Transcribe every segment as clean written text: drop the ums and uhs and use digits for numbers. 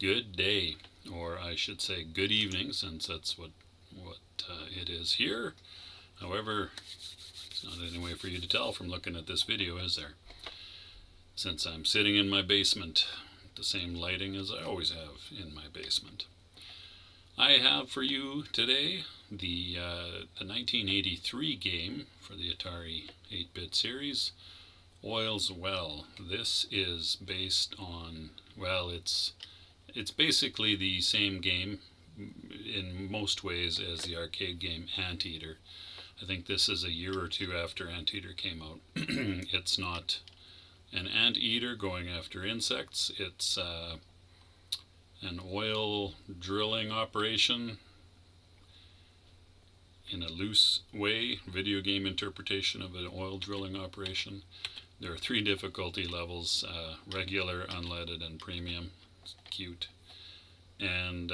Good day, or I should say good evening, since that's what it is here. However, it's not any way for you to tell from looking at this video, is there? Since I'm sitting in my basement, the same lighting as I always have in my basement. I have for you today the 1983 game for the Atari 8-bit series, Oil's Well. This is based on, well, it's basically the same game in most ways as the arcade game Anteater. I think this is a year or two after Anteater came out. It's not an anteater going after insects. It's an oil drilling operation in a loose way, video game interpretation of an oil drilling operation. There are 3 difficulty levels, regular, unleaded, and premium. It's cute. And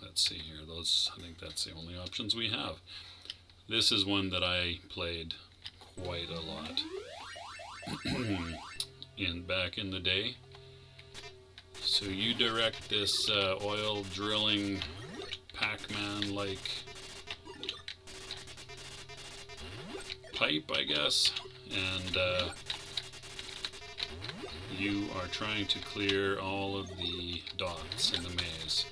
let's see here, I think that's the only options we have. This is one that I played quite a lot back in the day. So you direct this oil drilling Pac-Man-like pipe, I guess, and you are trying to clear all of the dots in the maze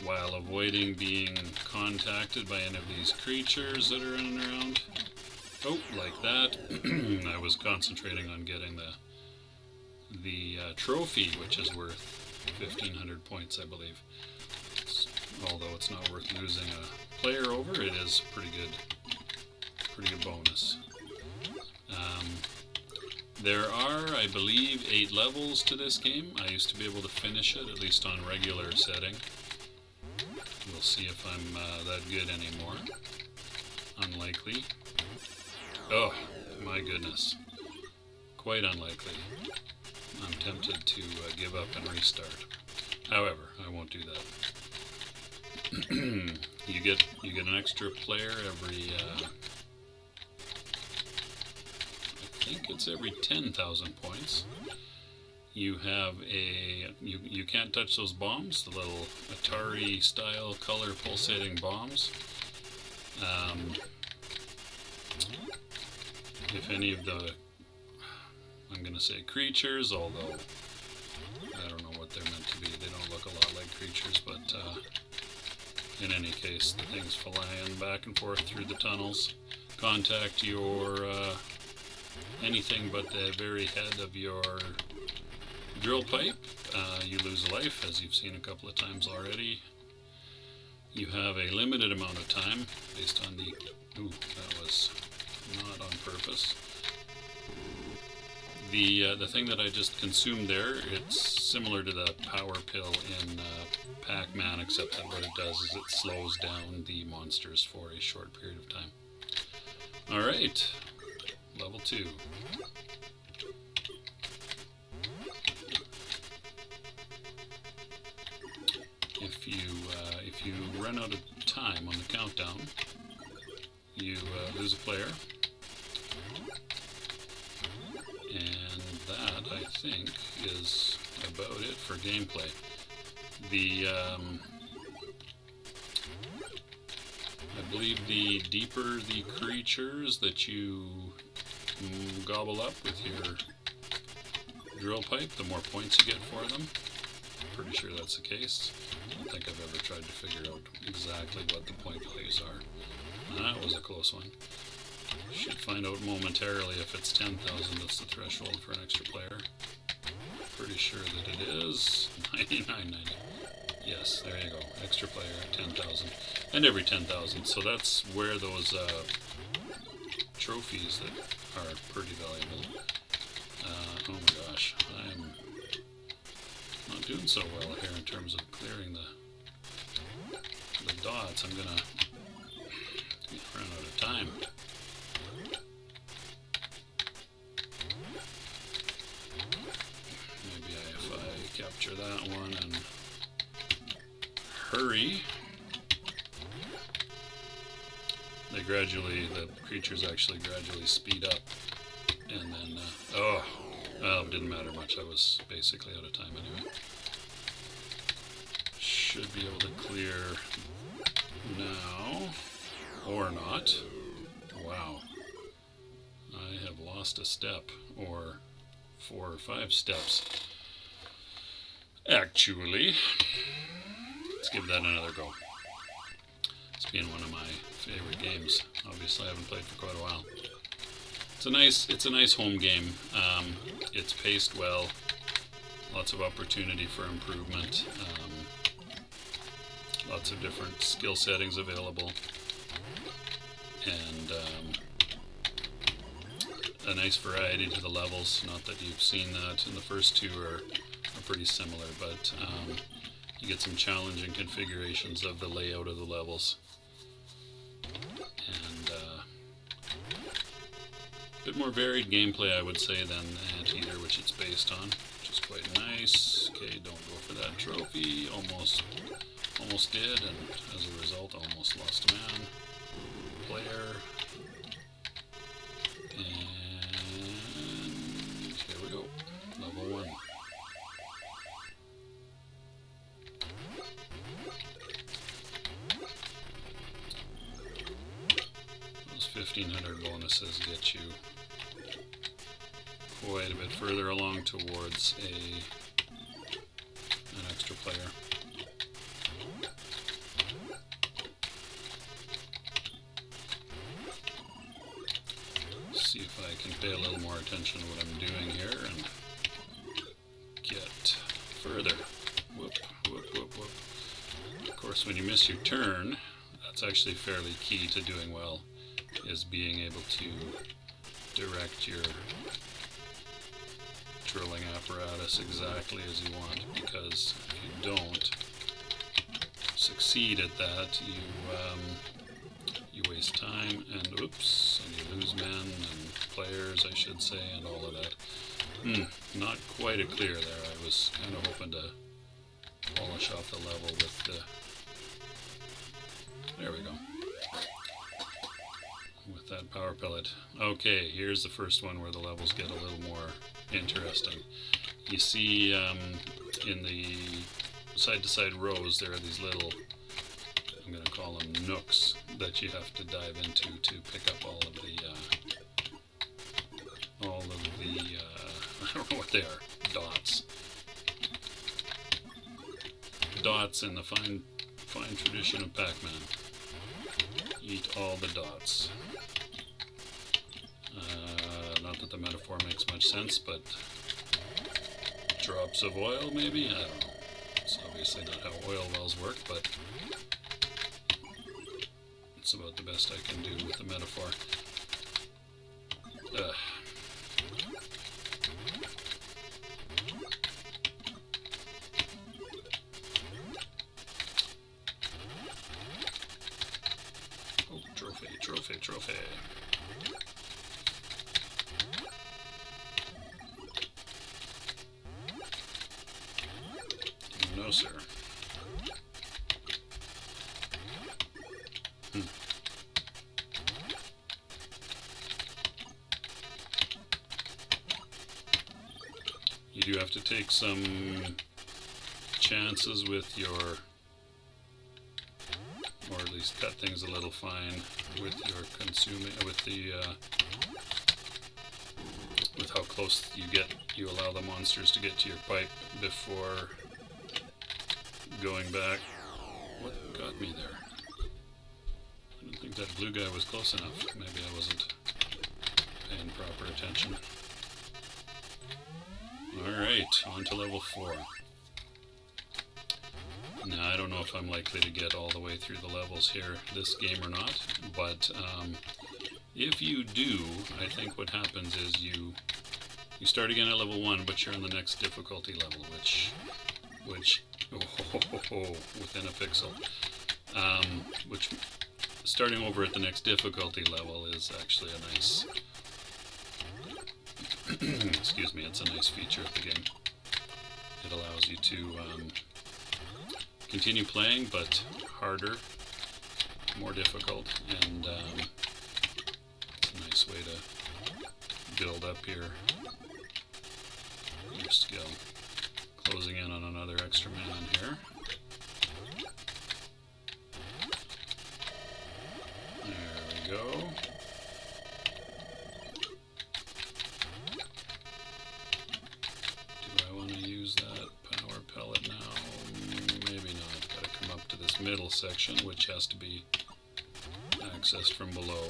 while avoiding being contacted by any of these creatures that are running around. Oh, like that. I was concentrating on getting the trophy, which is worth 1,500 points, I believe. Although it's not worth losing a player over, it is pretty good bonus. There are, I believe, 8 levels to this game. I used to be able to finish it, at least on regular setting. We'll see if I'm that good anymore. Unlikely. Oh, my goodness. Quite unlikely. I'm tempted to give up and restart. However, I won't do that. You get an extra player every I think it's every 10,000 points. You have you can't touch those bombs, the little Atari style color pulsating bombs. If any of the, I'm going to say creatures, although I don't know what they're meant to be. They don't look a lot like creatures, but in any case, the things flying back and forth through the tunnels contact your anything but the very head of your drill pipe. You lose a life, as you've seen a couple of times already. You have a limited amount of time based on the... Ooh, that was not on purpose. The thing that I just consumed there, it's similar to the power pill in Pac-Man, except that what it does is it slows down the monsters for a short period of time. Alright, level 2. If you run out of time on the countdown, you lose a player. And that, I think, is about it for gameplay. I believe the deeper the creatures that you gobble up with your drill pipe, the more points you get for them. Pretty sure that's the case. I don't think I've ever tried to figure out exactly what the point values are. That was a close one. Should find out momentarily if it's 10,000 that's the threshold for an extra player. Pretty sure that it is 99.90. Yes, there you go. Extra player at 10,000. And every 10,000. So that's where those trophies that are pretty valuable. Oh my gosh, I'm not doing so well here in terms of clearing the dots. I'm gonna run out of time. Maybe if I capture that one and hurry, the creatures actually gradually speed up, and then well, it didn't matter much. I was basically out of time anyway. should be able to clear now, or not. Wow, I have lost a step, or 4 or 5 steps. Actually, let's give that another go. It's been one of my favorite games. Obviously, I haven't played for quite a while. It's a nice home game. It's paced well. Lots of opportunity for improvement. Lots of different skill settings available, and a nice variety to the levels. Not that you've seen that, and the first two are pretty similar, but you get some challenging configurations of the layout of the levels, and a bit more varied gameplay, I would say, than Anteater, which it's based on, which is quite nice. Okay, don't go for that trophy. Almost did, and as a result, almost lost a man. Player. And here we go. Level 1. Those 1,500 bonuses get you quite a bit further along towards an extra player. See if I can pay a little more attention to what I'm doing here and get further. Whoop, whoop, whoop, whoop. Of course, when you miss your turn, that's actually fairly key to doing well, is being able to direct your drilling apparatus exactly as you want, because if you don't succeed at that, you waste time, and oops, and you lose men and players, I should say, and all of that. Not quite a clear there. I was kind of hoping to polish off the level with the... There we go. With that power pellet. Okay, here's the first one where the levels get a little more interesting. You see in the side-to-side rows there are these little, I'm going to call them nooks, that you have to dive into to pick up all of the I don't know what they are, dots. Dots in the fine tradition of Pac-Man. Eat all the dots. Not that the metaphor makes much sense, but drops of oil, maybe? I don't know. It's obviously not how oil wells work, but it's about the best I can do with the metaphor. Oh, trophy, trophy, trophy. No, sir. You do have to take some chances with your, or at least cut things a little fine with your consuming, with the, with how close you allow the monsters to get to your pipe before going back. What got me there? I didn't think that blue guy was close enough. Maybe I wasn't paying proper attention. Alright, on to level 4. Now, I don't know if I'm likely to get all the way through the levels here this game or not, but if you do, I think what happens is you start again at level 1, but you're on the next difficulty level, which within a pixel, which starting over at the next difficulty level is actually a nice excuse me, it's a nice feature of the game. It allows you to continue playing, but harder, more difficult, and it's a nice way to build up your skill. Closing in on another extra man here. we go. Do I want to use that power pellet now? Maybe not. Got to come up to this middle section, which has to be accessed from below.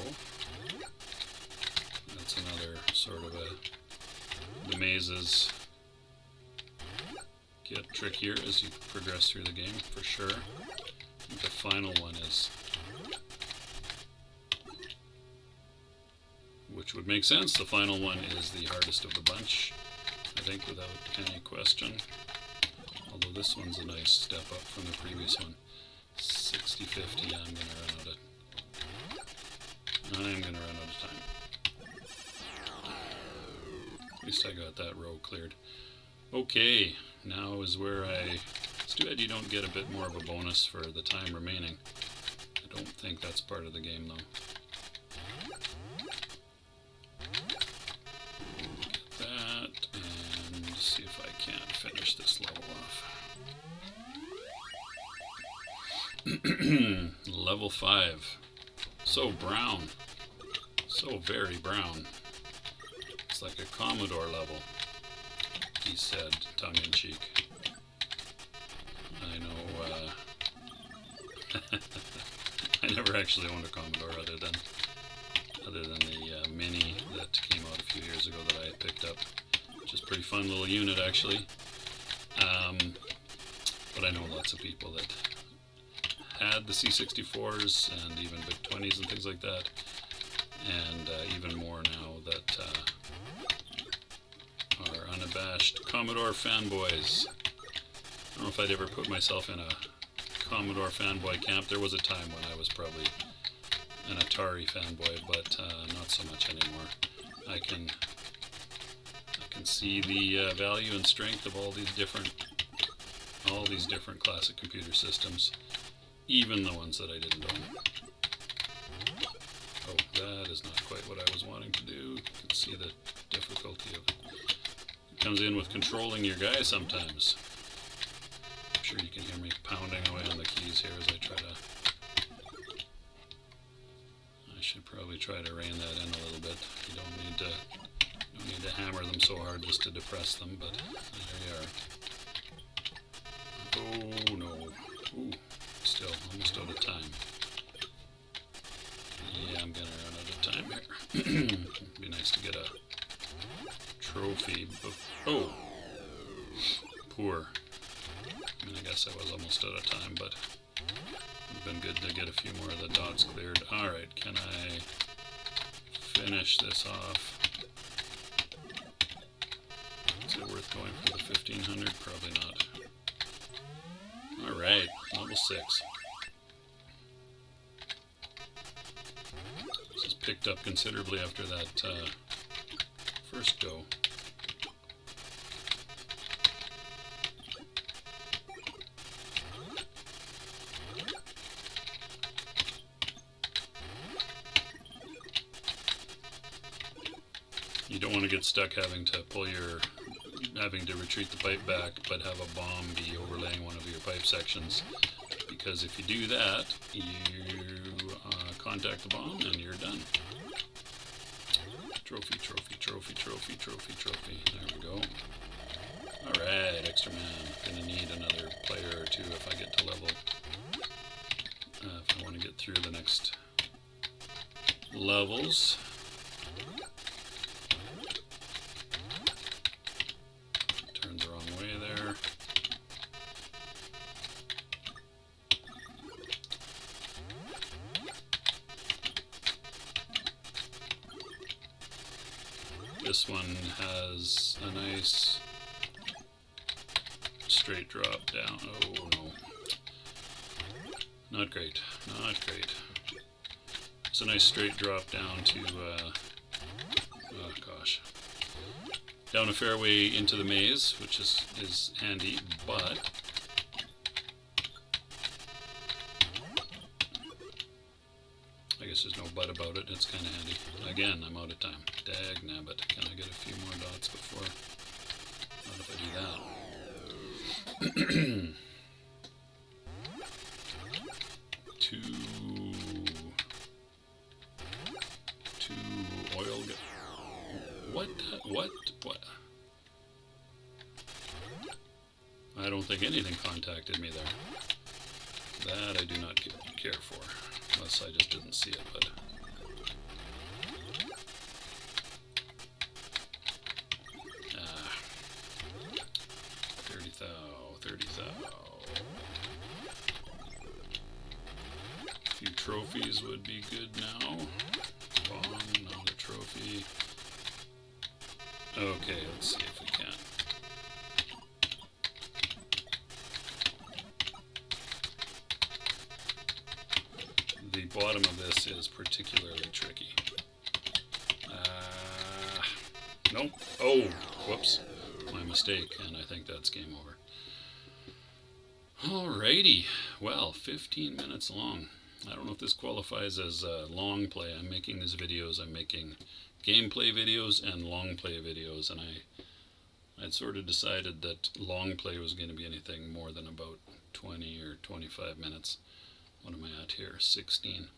That's another sort of the mazes get trickier as you progress through the game, for sure. I think the final one is, which would make sense, the final one is the hardest of the bunch, I think, without any question. Although this one's a nice step up from the previous one. 60-50, I'm gonna run out of time. At least I got that row cleared. Okay, now is where it's too bad you don't get a bit more of a bonus for the time remaining. I don't think that's part of the game, though. Get that, and see if I can't finish this level off. Level 5. So brown. So very brown. It's like a Commodore level, he said, tongue-in-cheek. I know, I never actually owned a Commodore other than the Mini that came out a few years ago that I had picked up, which is a pretty fun little unit, actually. But I know lots of people that had the C64s and even VIC 20s and things like that, and even more now that are unabashed Commodore fanboys. I don't know if I'd ever put myself in a Commodore fanboy camp. There was a time when I was probably an Atari fanboy, but not so much anymore. I can see the value and strength of all these different classic computer systems, even the ones that I didn't own. Oh, that is not quite what I was wanting to do. You can see the difficulty of it. It comes in with controlling your guy sometimes. I'm sure you can hear me pounding away on the keys here as I try to... I should probably try to rein that in a little bit. You don't need to hammer them so hard just to depress them, but there you are. Oh no. Ooh, still almost out of time. Yeah, I'm gonna run out of time here. It'd be nice to get a trophy. Oh! Poor. I mean, I guess I was almost out of time, but it would have been good to get a few more of the dots cleared. Alright, can I finish this off? Is it worth going for the 1500? Probably not. Alright, level 6. This has picked up considerably after that first go. You don't want to get stuck having to retreat the pipe back, but have a bomb be overlaying one of your pipe sections. Because if you do that, you contact the bomb and you're done. Trophy, trophy, trophy, trophy, trophy, trophy. There we go. Alright, extra man. Gonna need another player or two if I get to level. If I want to get through the next levels. Turned the wrong way there. This one has a nice straight drop down. Oh no. Not great. Not great. It's a nice straight drop down to, oh gosh. Down a fairway into the maze, which is handy, but I guess there's no but about it. It's kind of handy. Again, I'm out of time. Dag nabbit. Can I get a few more dots before? Not if I do that. I don't think anything contacted me there. That I do not care for, unless I just didn't see it, but... Ah. 30 thou, 30 thou. A few trophies would be good now. Bomb, another trophy. Okay, let's see if we can. The bottom of this is particularly tricky. Nope. Oh, whoops. My mistake, and I think that's game over. Alrighty. Well, 15 minutes long. I don't know if this qualifies as long play. I'm making these videos. I'm making gameplay videos and long play videos, and I'd sort of decided that long play was going to be anything more than about 20 or 25 minutes. What am I at here? 16.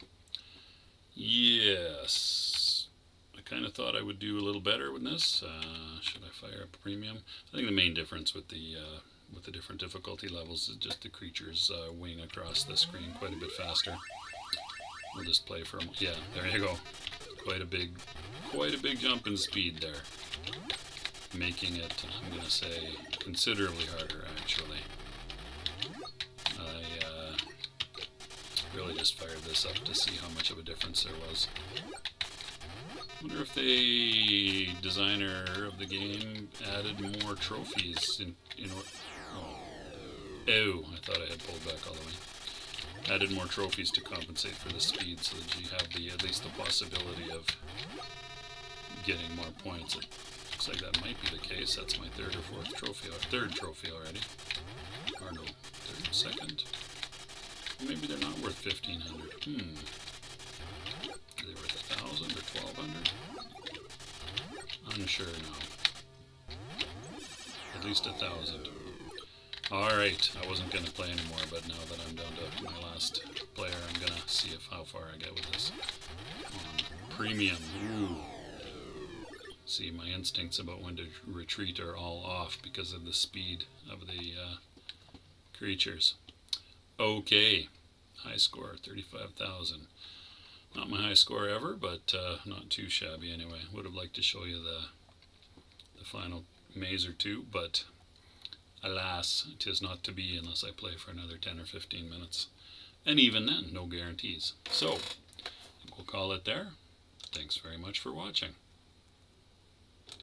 Yes. I kind of thought I would do a little better with this. Should I fire up premium? I think the main difference with the different difficulty levels is just the creatures wing across the screen quite a bit faster. We'll just play for a moment. Yeah, there you go. Quite a big jump in speed there, making it, I'm going to say, considerably harder actually. I really just fired this up to see how much of a difference there was. I wonder if the designer of the game added more trophies in oh, I thought I had pulled back all the way. Added more trophies to compensate for the speed, so that you have at least the possibility of getting more points. It looks like that might be the case. That's my third trophy already. Or no, third, second. Maybe they're not worth 1,500. Are they worth 1,000 or 1,200? Unsure now. At least 1,000. Alright, I wasn't going to play anymore, but now that I'm down to my last player, I'm going to see how far I get with this. Premium. Ooh. See, my instincts about when to retreat are all off because of the speed of the creatures. Okay, high score, 35,000. Not my high score ever, but not too shabby anyway. Would have liked to show you the final maze or two, but alas, 'tis not to be unless I play for another 10 or 15 minutes. And even then, no guarantees. So, we'll call it there. Thanks very much for watching.